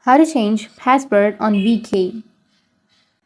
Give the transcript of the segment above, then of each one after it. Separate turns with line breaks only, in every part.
How to change password on VK.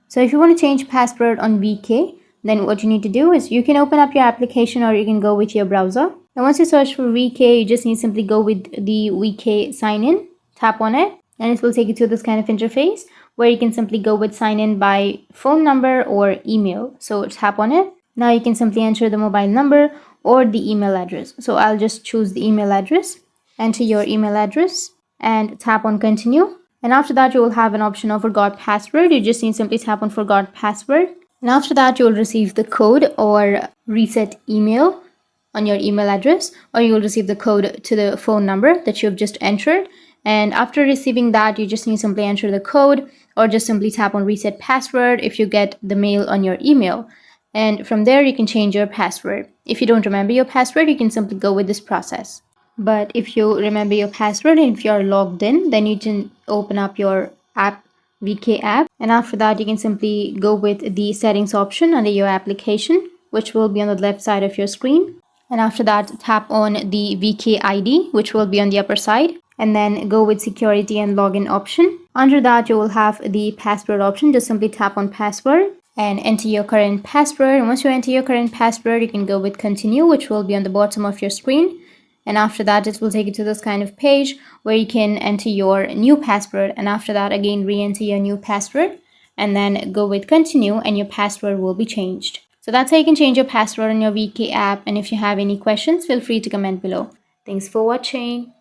So if you want to change password on VK, then what you need to do is you can open up your application or you can go with your browser. And once you search for VK, you just need to simply go with the VK sign in, tap on it, and it will take you to this kind of interface where you can simply go with sign in by phone number or email. So tap on it. Now you can simply enter the mobile number or the email address. So I'll just choose the email address, enter your email address and tap on continue. And after that, you will have an option of forgot password. You just need to simply tap on forgot password. And after that, you will receive the code or reset email on your email address, or you will receive the code to the phone number that you have just entered. And after receiving that, you just need to simply enter the code or just simply tap on reset password if you get the mail on your email. And from there, you can change your password. If you don't remember your password, you can simply go with this process. But if you remember your password and if you're logged in, then you can open up your app, VK app. And after that, you can simply go with the settings option under your application, which will be on the left side of your screen. And after that, tap on the VK ID, which will be on the upper side. And then go with security and login option. Under that, you will have the password option. Just simply tap on password and enter your current password. And once you enter your current password, you can go with continue, which will be on the bottom of your screen. And after that, it will take you to this kind of page where you can enter your new password. And after that, again, re-enter your new password and then go with continue and your password will be changed. So that's how you can change your password on your VK app. And if you have any questions, feel free to comment below. Thanks for watching.